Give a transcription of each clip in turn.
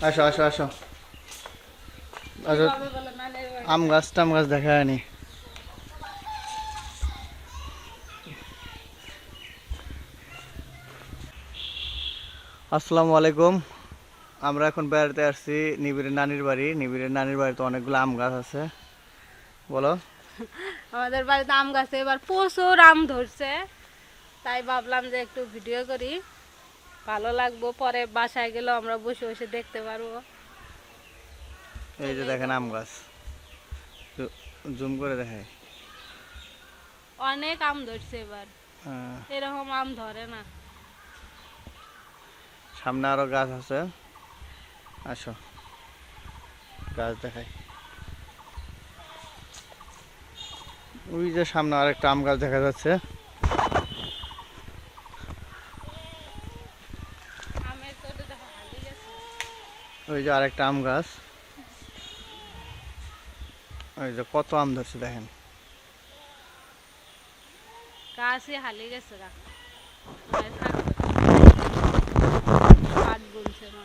আসো আসো আসো আসো, আম গাছ টাম গাছ দেখা হয়নি। আসসালামু আলাইকুম। আমরা এখন বেড়াতে আসছি নিবিড়ের নানির বাড়ি। নিবিড়ের নানির বাড়িতে অনেকগুলো আম গাছ আছে। বলো। আমাদের বাড়িতে আম গাছে এবার প্রচুর আম ধরছে, তাই ভাবলাম যে একটু ভিডিও করি, ভালো লাগবো, পরে বাসায় গেলেও আমরা বসে বসে দেখতে পারবো। এই যে দেখেন আম গাছ, জুম করে দেখাই। অনেক আম ধরছে এবার, এরকম আম ধরে না। সামনে আরো গাছ আছে, আসো গাছ দেখাই। ওই যে সামনে আরেকটা আম গাছ দেখা যাচ্ছে। আমের তোড়ে দেখো হালি গেছে। ওই যে আরেকটা আম গাছ, ওই যে কত আম ধরছে দেখেন। গাছই হালি গেছে গা, পাট বুনছে না,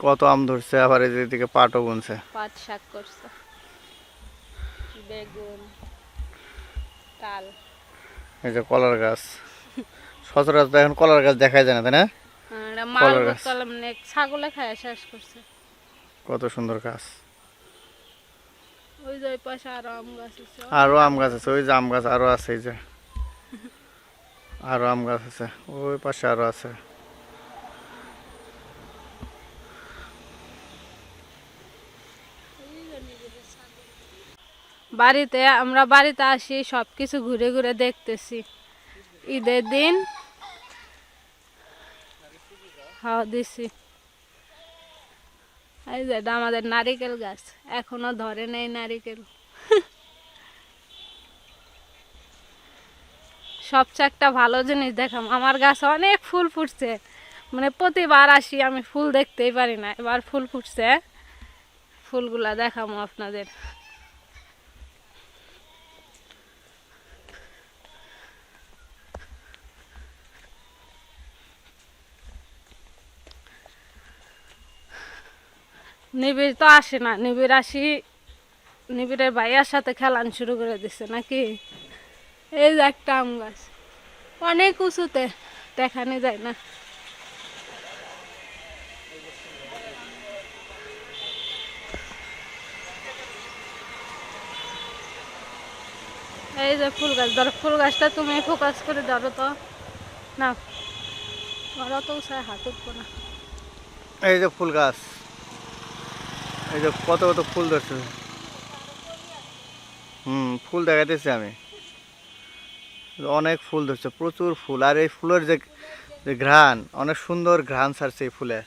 কত আম ধরছে, আবার এই যে এদিকে পাটও বুনছে। পাট শাক করছে, বেগুন, তাল। এই যে কলার গাছ, সচরাচর এখন কলার গাছ দেখাই যায় না, তাই না? কলার মালভোগ গাছ কলম ছাগলে খায় শেষ করছে। কত সুন্দর গাছ। ওই যে ওই পাশে আরো আম গাছ আছে, আরো আম গাছ আছে, ওই যে আম গাছ আরো আছে, এই যে আরো আম গাছ আছে, ওই পাশে আরো আছে। আমরা বাড়িতে আসি, সবকিছু ঘুরে ঘুরে দেখতেছি। ঈদের দিন হাওয়া দিছি। এই যে এটা আমাদের নারিকেল গাছ, এখনো ধরে নেই নারিকেল। সবচেয়ে একটা ভালো জিনিস দেখাম, আমার গাছে অনেক ফুল ফুটছে। মানে প্রতিবার আসি আমি ফুল দেখতেই পারি না, এবার ফুল ফুটছে, ফুলগুলা দেখামো আপনাদের। নিবিড় তো আসে না, নিবিড় আসি, নিবিড়ের ভাইয়ার সাথে খেলান শুরু করে দিচ্ছে নাকি। এই যে একটা আম গাছ, অনেক উঁচুতে, দেখানো যায় না। এই যে ফুল গাছ, ধরো ফুল গাছটা তুমি ফোকাস করে ধরো তো, না ধরো তো উঁচায় হাত উঠবো না। এই যে ফুল গাছ, এই যে কত কত ফুল ধরছে। ফুল দেখাইতেছি আমি, অনেক ফুল ধরছে, প্রচুর ফুল। আর এই ফুলের যে যে ঘ্রাণ, অনেক সুন্দর ঘ্রাণ ছাড়ছে এই ফুলে,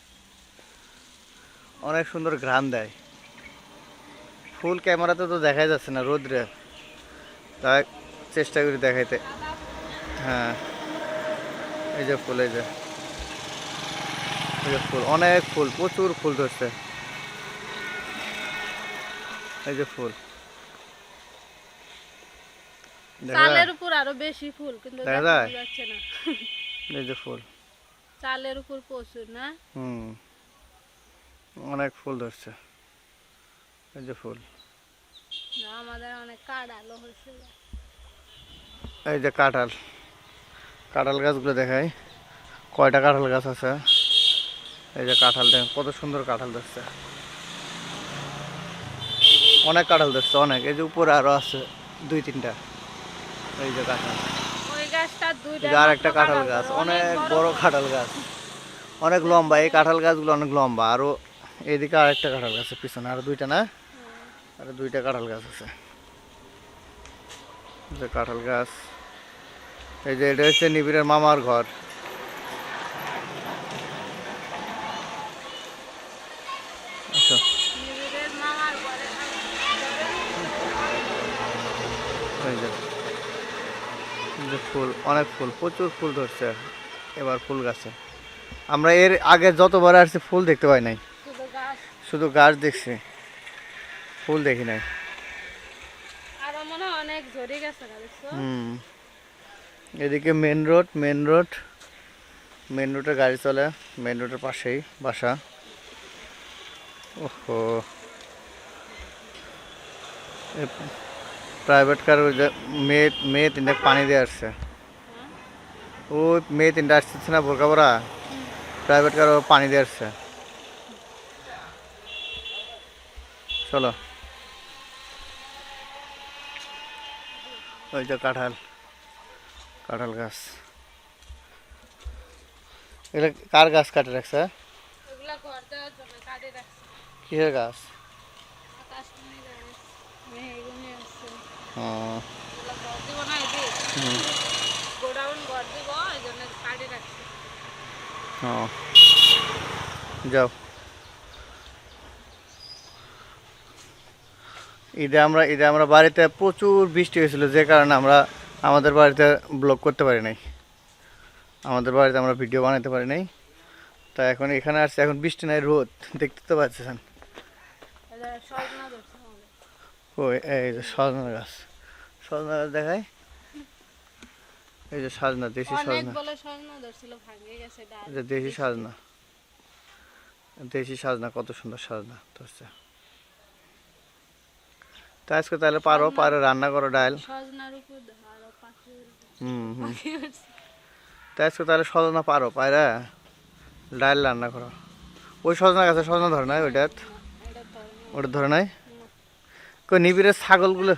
অনেক সুন্দর ঘ্রাণ দেয়। ফুল ক্যামেরাতে তো দেখাই যাচ্ছে না রোদ্রে, তাই চেষ্টা করি দেখাইতে। হ্যাঁ, এই যে ফুল, এই যে ফুল, অনেক ফুল, প্রচুর ফুল ধরছে। এই যে ফুল দেখা যায়, চালের উপর আরো বেশি ফুল, কিন্তু দেখা দেখা যায়। যাচ্ছে না। এই যে ফুল, চালের উপর প্রচুর না। হুম, অনেক ফুল ধরছে। এই যে ফুল, আমাদের অনেক কাঁড়ালো হয়েছে। এই যে কাঁঠাল, কাঁঠাল গাছগুলো দেখাই, কয়টা কাঁঠাল গাছ আছে। এই যে কাঁঠাল দেখেন, কত সুন্দর কাঁঠাল ধরছে, অনেক কাঁঠাল ধরছে অনেক। এই যে উপরে আরো আছে দুই তিনটা। এই যে কাঁঠাল, ওই গাছটা দুইটা এই যে আর মাত্র একটা কাঁঠাল কাঁঠাল গাছ, ধরে, অনেক বড় বড় বড়। কাঁঠাল গাছ, অনেক লম্বা। এই কাঁঠাল গাছগুলো অনেক লম্বা। আরো এইদিকে আরেকটা কাঁঠাল গাছ, পিছনে আরো দুইটা, না আরো দুইটা কাঁঠাল গাছ আছে। যে কাঁঠাল গাছ, এই যে এটা হচ্ছে নিবিড়ের মামার ঘর। আচ্ছা, নিবিড়ের মামার ঘরে এই যে এই যে ফুল, অনেক ফুল, প্রচুর ফুল ধরছে এবার ফুল গাছে। আমরা এর আগে যতবার আসছি ফুল দেখতে পাই নাই, শুধু গাছ। শুধু গাছ দেখছি, ফুল দেখি নাই। আরো মনে হয় অনেক ঝরে গেছে না, দেখছো? এদিকে main road, main road, main রোডে গাড়ি চলে, মেন রোডের পাশেই বাসা। ওহো, প্রাইভেট কার ওই যে মেয়ে মেয়ে তিনটা পানি দিয়ে আসছে। ও মেয়ে তিনটা আসতেছে না বোরকা পরা, প্রাইভেট কার পানি দিয়ে আসছে। চলো, ওই যে কাঁঠাল, কাঁঠাল গাছ। এগুলো কার গাছ কাটে রাখছে? এগুলা ঘর দেওয়ার জন্য কাটে রাখছে। কিসের গাছ? আকাশমণি গাছ, মেহগনি আছে। ও, এগুলা ঘর দিব না, এই যে হুম, গোডাউন ঘর দিব, এই জন্য কাটে রাখছে। ও, যাও। ঈদে আমরা বাড়িতে প্রচুর বৃষ্টি হয়েছিল, যে কারণে আমরা আমাদের বাড়িতে ব্লগ করতে পারি নাই, আমাদের বাড়িতে আমরা ভিডিও বানাতে পারি নাই। তা এখন এখানে আসছে, এখন বৃষ্টি নাই, রোদ দেখতে তো পাচ্ছেন। এই যে সজনা ধরছে আমাদের। ওই এই যে সজনা গাছ, সজনা গাছ দেখায়, এই যে সজনা, দেশি অনেক সজনা, বলে সজনা ধরছিল, ভাঙে গেছে ডাল। এই যে দেশি সজনা, দেশি সজনা, কত সুন্দর সজনা ধরছে। তা আজকে তাহলে পারো রান্না করো ডাল। সজনার উপর ধরো পাখি হুম হুম, পাখি উঠছে। তা আজকে তাহলে সজনা পায়রা ডাল রান্না করো। ওই সজনা গাছে সজনা ধরে নাই ওইটা, এটা ধরে না। ওটা ধরে নাই। কই নিবিড়ের ছাগলগুলো,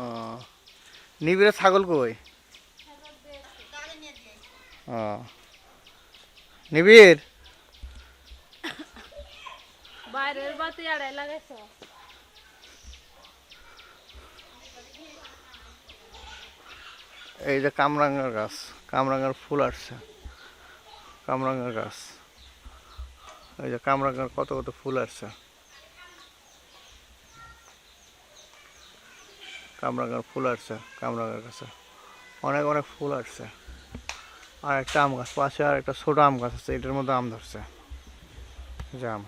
ও নিবিড়ের ছাগল কই? ও নিবিড়, বাইরের বাতি আড়াই লাগাইছো। এই যে কামরাঙ্গার গাছ, কামরাঙ্গার ফুল আসছে, কামরাঙ্গার গাছ, এই যে কামরাঙ্গার কত কত ফুল আসছে, কামরাঙ্গার ফুল আসছে, কামরাঙ্গার গাছে অনেক অনেক ফুল আসছে। আর একটা আম গাছ পাশে, আর একটা ছোট আম গাছ আছে, এটার মধ্যে আম ধরছে, জাম,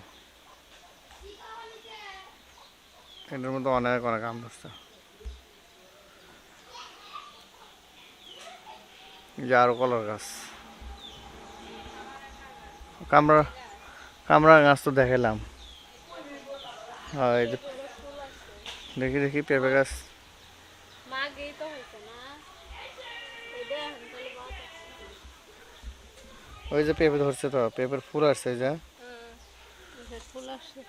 এটার মধ্যে অনেক অনেক আম ধরছে। এই যে আরো কলার গাছ, কামরা কামরাঙ্গা গাছ তো দেখালাম। এই যে দেখি দেখি পেঁপে গাছ, মাগেই তো হয়েছে না, এটা এখন তাহলে বাদ আছে। ওই যে পেঁপে ধরছে, তো পেঁপের ফুল আসছে, এই যে এই ফুল আসছে,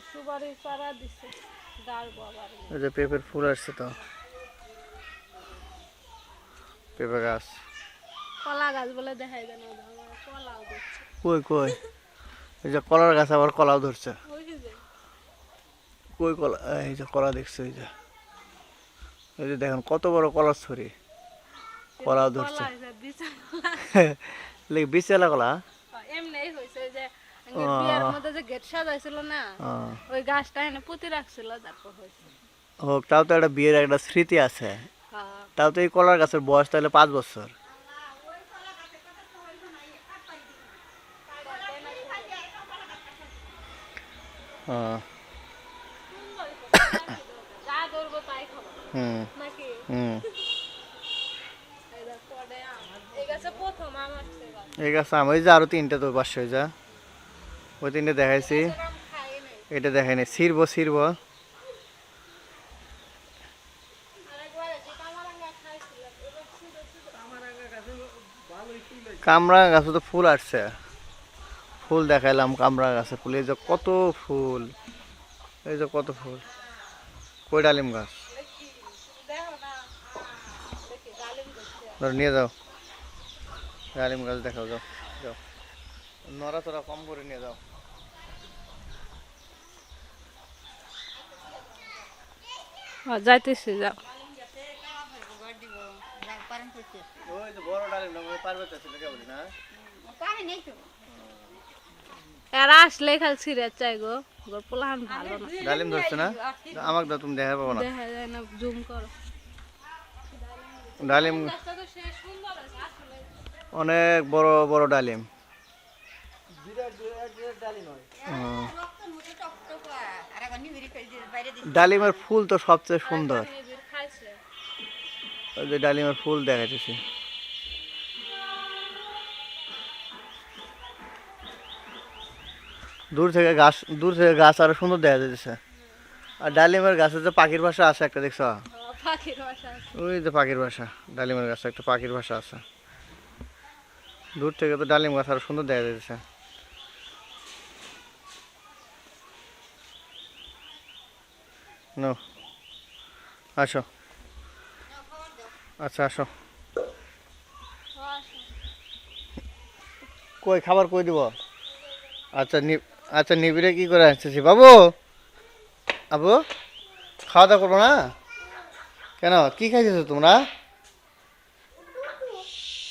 সুপারি চারা দিছে, ডাল বাবার। ওই যে পেঁপের ফুল আসছে, তো পেঁপে গাছ। কলা গাছ বলে দেখাই দেন, আমার কলাও দিচ্ছে। কই কই, এই যে কলার গাছ, আবার কলাও ধরছে। ওই যে কই কলা, এই যে কলা দেখছো, এই যে দেখেন কত বড় কলার ছড়ি, কলাও ধরছে। কলা হয়েছে, বিচা কলা। বিচেলা কলা। এমনি হয়েছে যে বিয়ার মধ্যে যে গেট সাজাইছিল না, ওই গাছটা এনে পুঁতি রাখছিল, তারপর হয়েছে। হোক, তাও তো একটা বিয়ের একটা স্মৃতি আছে। হ্যাঁ। তাও তো এই কলার গাছের বয়স তাহলে 5 বছর। হ্যাঁ, যা ধরবো তাই খাবো হুম নাকি? হুম, এই দেখ, পরে এই গাছে প্রথম আম আসছে এবার। এই গাছে আমি, ওই যে আরো 3টে তো পাশে, ওই যা ওই 3টে দেখাইছি, গাছের আম খাই নাই। এটা দেখাইনি, ছিড়বো। আরেকবার যে কামরাঙ্গা খাইছিলাম, এবার ছিল ছিল। কামরাঙা গাছে তো ফুল আসছে, ফুল দেখাইলাম, কামরাঙা গাছে ফুল, এই যে কত ফুল, এই যে কত ফুল। কই ডালিম গাছ? দেখি, দেখো না, দেখি ডালিম ধরছে। ধর নিয়ে যাও, ডালিম গাছ দেখাও, যাও যাও, নড়াচড়া কম করে নিয়ে যাও। যাইতেছি, যাও। ওই যে বড় ডালিম না, ওই পারবে তো ছিল কেবল না। এরা আসলে খালি সিরিয়াস চাই গো, গোর পোলাহান ভালো না। ডালিম ধরছে না, আমাকে দাও, তুমি দেখা পাবো না। দেখা যায় না, জুম করো। ডালিম গাছটা তো সে সুন্দর আছে আসলে। অনেক বড় বড় ডালিম। ডালিমের ফুল তো সবচেয়ে সুন্দর। নিবিড় খাইছে। ওই যে ডালিমের ফুল দেখাইতেছি, দূর থেকে গাছ আরো সুন্দর দেখা যাচ্ছে। আর ডালিমের গাছে যে পাখির বাসা আছে একটা, দেখছো? পাখির বাসা আছে। ওই যে পাখির বাসা, ডালিমের গাছে একটা পাখির বাসা আছে। দূর থেকে তো ডালিম গাছ আরো সুন্দর দেখা যাচ্ছে। নো, আসো। আচ্ছা আসো। কই খাবার কই দিব? আচ্ছা আচ্ছা নিবিড়ে কি করে আসতেছি বাবু? আবু খাওয়া দাওয়া করবো না কেন? কি খাইতেছো তোমরা?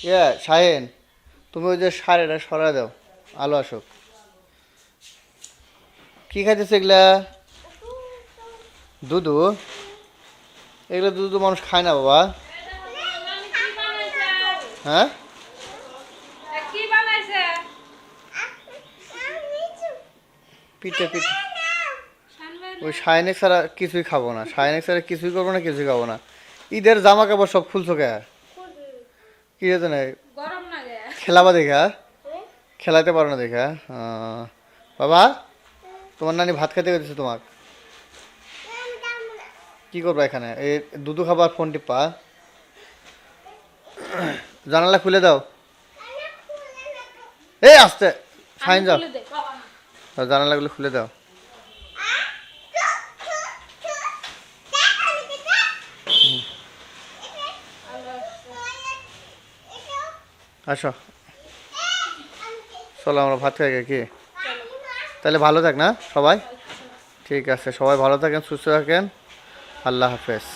ইয়ে শাহিন, তুমি ওই যে সারেটা সরা দাও, আলো আসুক। কি খাইতেছে এগুলা? দুধু? এগুলো দুধ তো মানুষ খায় না বাবা। হ্যাঁ কি বানাইছে? পিঠে পিঠে। ওই শাইনেক ছাড়া কিছুই খাবো না, শাইনেক ছাড়া কিছুই করবো না, কিছুই খাবো না। ঈদের জামা কাপড় সব খুলছো কে? কি হতো না গরম না গে? খেলাবা দেখা? খেলাতে পারো না দেখা? বাবা, তোমার নানি ভাত খেতে গেছে তোমাক, কি করবা এখানে? এই দুধু খাবার, ফোন টিপা। জানালা খুলে দাও। এই আসতে শাইন যাও, খুলে দে। জানালাগুলো খুলে দাও। আসো, চলো আমরা ভাত খাই গে, কি? তাহলে ভালো থাক না সবাই। ঠিক আছে, সবাই ভালো থাকেন, সুস্থ থাকেন। আল্লাহ হাফেজ।